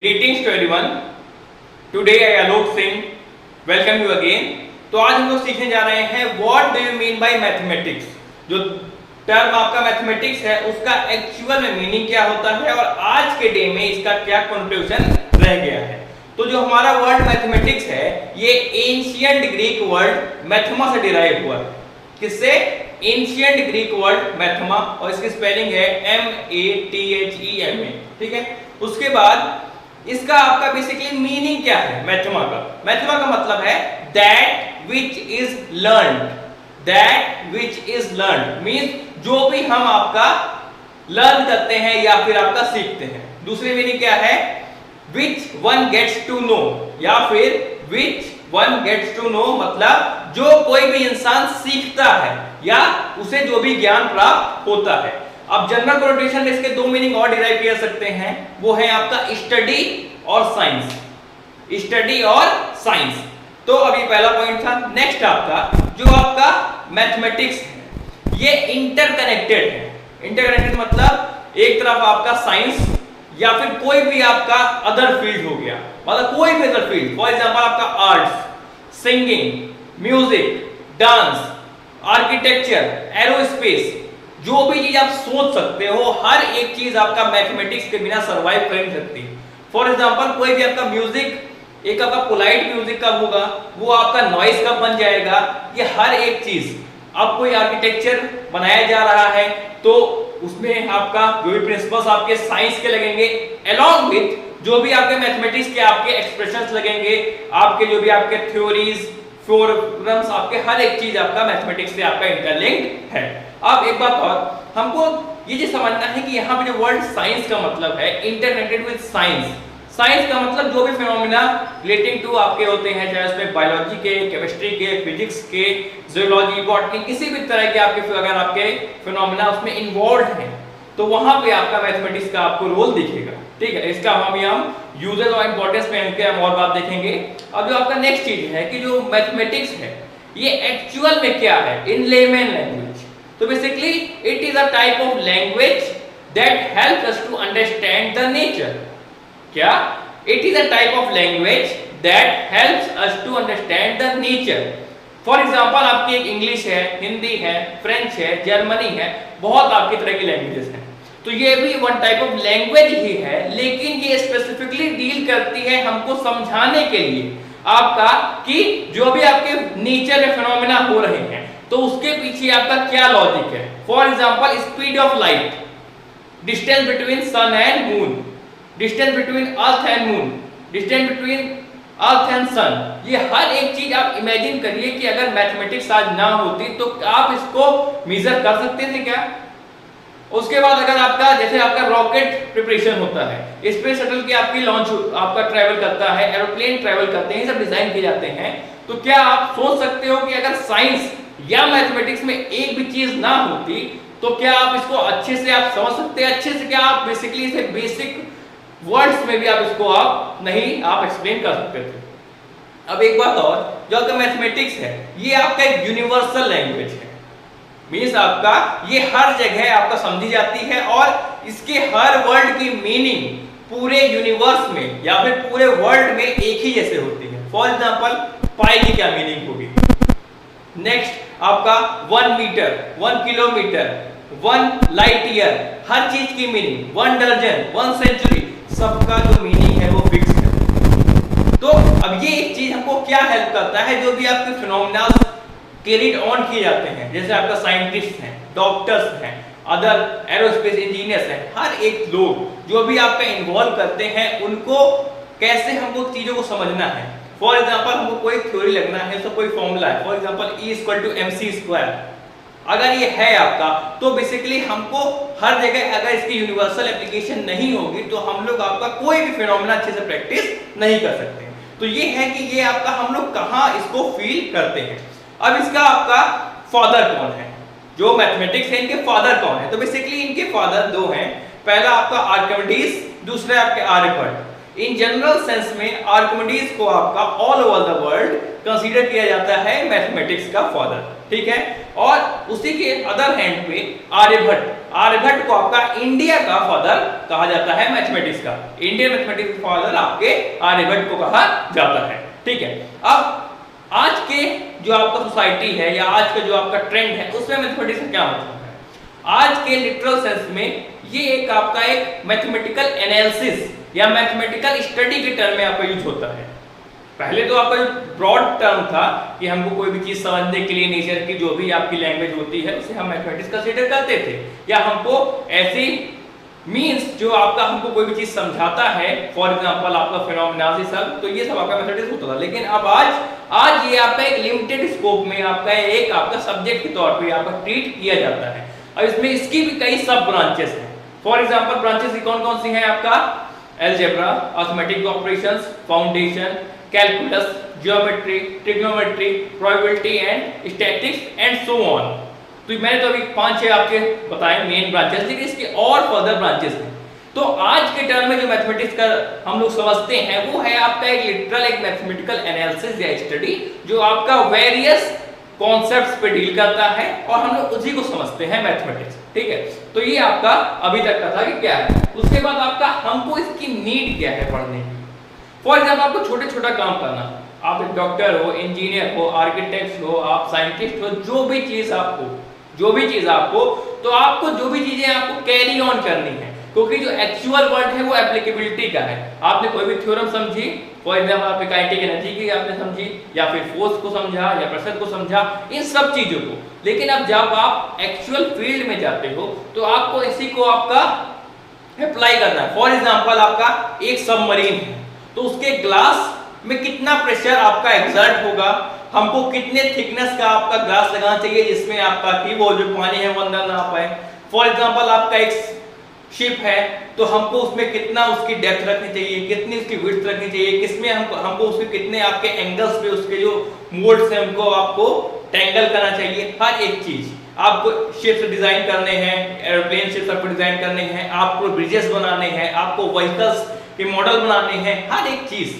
Greetings to everyone. Today I Alok Singh welcome you again. तो आज हम लोग सीखने जा रहे हैं What do you mean by mathematics? जो टर्म आपका मैथमेटिक्स है उसका एक्चुअल में मीनिंग क्या होता है और आज के डे में इसका क्या कंट्रीब्यूशन रह गया है। तो जो हमारा वर्ड मैथमेटिक्स है ये एंशिएंट ग्रीक वर्ड मैथमा से डिराइव हुआ है। किससे? एंशिएंट ग्रीक वर्ड मैथमा, और इसकी स्पेलिंग है MATHEMA। ठीक है, उसके बाद इसका आपका बेसिकली मीनिंग क्या है मैथमा का? मैथमा का मतलब है that which is learned. That which is learned means जो भी हम आपका लर्न करते हैं या फिर आपका सीखते हैं। दूसरी मीनिंग क्या है? Which one gets to know, या फिर which one gets to know मतलब जो कोई भी इंसान सीखता है या उसे जो भी ज्ञान प्राप्त होता है। अब जनरल कोनोटेशन में इसके दो मीनिंग और डिराइव कर सकते हैं, वो है आपका स्टडी और साइंस। स्टडी और साइंस। तो अभी पहला पॉइंट था। नेक्स्ट आपका जो आपका मैथमेटिक्स है ये इंटरकनेक्टेड है। इंटरकनेक्टेड मतलब एक तरफ आपका साइंस या फिर कोई भी आपका अदर फील्ड हो गया, मतलब कोई भी अदर फील्ड, फॉर एग्जांपल आपका arts, singing, music, dance, architecture, aerospace, जो भी चीज आप सोच सकते हो हर एक चीज आपका मैथमेटिक्स के बिना सरवाइव कर नहीं सकती। फॉर एग्जांपल कोई भी आपका म्यूजिक, एक आपका पोलाइट म्यूजिक कब होगा, वो आपका नॉइज कब बन जाएगा, ये हर एक चीज। अब कोई आर्किटेक्चर बनाया जा रहा है तो उसमें आपका जो भी प्रिंसिपल्स आपके साइंस के लगेंगे, अलोंग विथ जो भी आपके मैथमेटिक्स के आपके एक्सप्रेशंस लगेंगे, आपके जो भी आपके थ्योरीज, थ्योरम्स, आपके हर एक चीज आपका मैथमेटिक्स से आपका इंटरलिंक्ड है। अब एक बात और, हमको ये चीज समझना है कि यहाँ पे जो वर्ड साइंस का मतलब है इंटरकनेक्टेड विद साइंस। साइंस का मतलब जो भी फिनोमेना रिलेटिंग टू आपके होते हैं, चाहे उसमें बायोलॉजी के, केमिस्ट्री के, फिजिक्स के, जियोलॉजी, बॉटनी, किसी भी तरह के आपके अगर आपके फिनोमेना उसमें इन्वॉल्व हैं तो वहां पे आपका मैथमेटिक्स का आपको रोल दिखेगा। ठीक है, इसका हम यूजेस और इंपॉर्टेंस पे हम और बात देखेंगे। अब जो आपका नेक्स्ट चीज है कि जो मैथमेटिक्स है ये एक्चुअल में क्या है इन लेमैन लैंग्वेज। तो basically it is a type of language that helps us to understand the nature. क्या? It is a type of language that helps us to understand the nature. For example आपकी एक English है, हिंदी है, French है, Germany है, बहुत आपकी तरह की लैंग्वेजेस हैं। तो ये भी वन टाइप ऑफ लैंग्वेज ही है, लेकिन ये स्पेसिफिकली डील करती है हमको समझाने के लिए आपका कि जो भी आपके नेचर में फिनोमेना हो रहे हैं तो उसके पीछे आपका क्या लॉजिक है। For example speed of light, distance between sun and moon, distance between earth and moon, distance between earth and sun, ये हर एक चीज आप इमेजिन करिए कि अगर मैथमेटिक्स आज ना होती तो आप इसको मेजर कर सकते थे क्या? उसके बाद अगर आपका जैसे आपका रॉकेट प्रिपरेशन होता है, स्पेस शटल की आपकी लॉन्च आपका ट्रैवल करता है, एरोप्लेन ट्रैवल करते हैं, सब डिजाइन किए जाते हैं, तो क्या आप सोच सकते हो कि अगर साइंस या मैथमेटिक्स में एक भी चीज ना होती तो क्या आप इसको अच्छे से आप समझ सकते हैं? अच्छे से क्या आप बेसिकली इसे बेसिक वर्ड्स में भी आप इसको आप नहीं आप एक्सप्लेन कर सकते थे। अब एक बात और, जो आपका मैथमेटिक्स है ये आपका एक यूनिवर्सल लैंग्वेज है, मींस आपका ये हर जगह आपका समझी जाती है और इसके हर वर्ड की मीनिंग पूरे यूनिवर्स में या फिर पूरे वर्ल्ड में एक ही जैसे होती है। फॉर एग्जांपल पाई की क्या मीनिंग होगी? नेक्स्ट आपका 1 मीटर, 1 किलोमीटर, 1 लाइट ईयर, हर चीज की मीनिंग 1 दर्जन, 1 सेंचुरी, सबका जो मीनिंग है वो फिक्स है। तो अब ये एक चीज हमको क्या हेल्प करता है, जो भी आपके फिनोमेना कैरीड ऑन किए जाते हैं, जैसे आपका साइंटिस्ट हैं, डॉक्टर्स हैं, अदर एरोस्पेस इंजीनियर्स हैं, हर एक लोग जो भी आपका इन्वॉल्व करते हैं उनको कैसे हमको चीजों को समझना है। फॉर एग्जांपल हमको कोई थ्योरी लगना है, तो कोई फॉर्मूला है, फॉर एग्जांपल E=mc², अगर ये है आपका तो बेसिकली हमको हर जगह अगर इसकी यूनिवर्सल एप्लीकेशन नहीं होगी तो हम लोग आपका कोई भी फिनोमेना अच्छे से प्रैक्टिस नहीं कर सकते। तो ये है कि ये आपका हम लोग कहाँ इसको फील करते हैं। अब इसका आपका फादर कौन है? जो मैथमेटिक्स है इनके फादर कौन है? तो बेसिकली इनके फादर दो हैं, पहला आपका आर्किमिडीज, दूसरा आपके आर्यभट्ट। इन जनरल सेंस में आर्किमिडीज को आपका all over the world consider किया जाता है मैथमेटिक्स का फादर, ठीक है। और उसी के अदर हैंड पे आर्यभट्ट को आपका इंडिया का फादर कहा जाता है मैथमेटिक्स का। इंडियन मैथमेटिक्स फादर आपके आर्यभट्ट को कहा जाता है, ठीक है। अब आज के जो आपका सोसाइटी है या आज का जो आपका ट्रेंड है उसमें मैथमेटिक्स का क्या मतलब है? आज के लिटरल सेंस में ये एक आपका एक मैथमेटिकल एनालिसिस या मैथमेटिकल स्टडी के टर्म में आपका यूज होता है। पहले तो आपका जो ब्रॉड टर्म था कि हमको कोई भी चीज समझने के लिए नेचर की जो भी आपकी लैंग्वेज होती है उसे हम मैथमेटिक्स कंसीडर करते थे, या हमको ऐसी मींस जो आपका हमको कोई भी चीज समझाता है, फॉर एग्जांपल आपका फिनोमेना सब, तो ये सब आपका मैथमेटिक्स होता था। लेकिन अब आज ये आपका एक लिमिटेड स्कोप में आपका एक आपका सब्जेक्ट के तौर पे आपका ट्रीट किया जाता है। और इसमें इसकी भी कई सब ब्रांचेस हैं। फॉर एग्जांपल ब्रांचेस कौन कौन सी हैं आपका? Algebra, arithmetic operations, foundation, calculus, geometry, trigonometry, probability and statistics and so on. तो मैंने तो अभी 5-6 आपके बताए मेन ब्रांचेस, लेकिन इसके और फर्दर ब्रांचेस हैं। तो आज के टर्म में जो मैथमेटिक्स का हम लोग समझते हैं वो है आपका एक लिटरल एक मैथमेटिकल एनालिसिस या स्टडी जो आपका वेरियस कॉन्सेप्ट्स पे डील करता है और हम लोग उसी को समझते हैं मैथमेटिक्स, ठीक है। तो ये आपका अभी तक का था कि क्या है। उसके बाद आपका हमको इसकी नीड क्या है पढ़ने की। फॉर एग्जाम्पल आपको छोटे छोटा काम करना, आप एक डॉक्टर हो, इंजीनियर हो, आर्किटेक्ट हो, आप साइंटिस्ट हो, जो भी चीज आपको तो आपको जो भी चीजें आपको कैरी ऑन करनी है, क्योंकि जो एक्चुअल वर्ड है वो एप्लीकेबिलिटी का है। आपने कोई भी थ्योरम समझी, फॉर एग्जांपल आपने काइनेटिक एनर्जी की आपने समझी, या फिर फोर्स को समझा या प्रेशर को समझा, इन सब चीजों को। लेकिन अब जब आप एक्चुअल फील्ड में जाते हो तो आपको इसी को आपका अप्लाई करना है। फॉर एग्जांपल आपका एक सबमरीन है तो उसके ग्लास में कितना प्रेशर आपका एक्सर्ट होगा, हमको कितने थिकनेस का आपका ग्लास लगाना चाहिए जिसमें आपका कि वो जो पानी है वो अंदर ना आ पाए। फॉर एग्जांपल आपका एक शिप है तो हमको उसमें कितना उसकी डेप्थ रखनी चाहिए, कितनी उसकी विड्थ रखनी चाहिए, किसमें हमको उसके कितने आपके एंगल्स पे उसके जो मोड्स हैं उनको आपको टैंगल करना चाहिए। हर एक चीज आपको शिप्स डिजाइन करने हैं, एरोप्लेन शिप्स आपको डिजाइन करने हैं, आपको ब्रिजेस बनाने हैं, आपको व्हीकल्स के मॉडल बनाने हैं, हर एक चीज,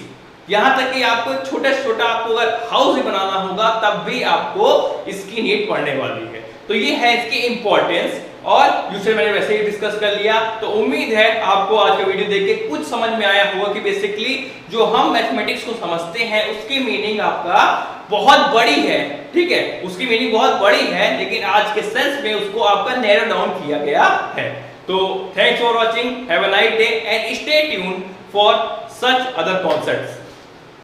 यहाँ तक कि आपको छोटा छोटा आपको अगर हाउस भी बनाना होगा तब भी आपको इसकी नीड पड़ने वाली है। तो ये है इसकी इंपॉर्टेंस और यूजुअली मैंने वैसे ही डिस्कस कर लिया। तो उम्मीद है आपको आज का वीडियो देख के कुछ समझ में आया होगा कि बेसिकली जो हम मैथमेटिक्स को समझते हैं उसकी मीनिंग आपका बहुत बड़ी है, ठीक है, उसकी मीनिंग बहुत बड़ी है, लेकिन आज के सेंस में उसको आपका नैरो डाउन किया गया है। तो thanks for watching, have a nice day and stay tuned for such other concepts.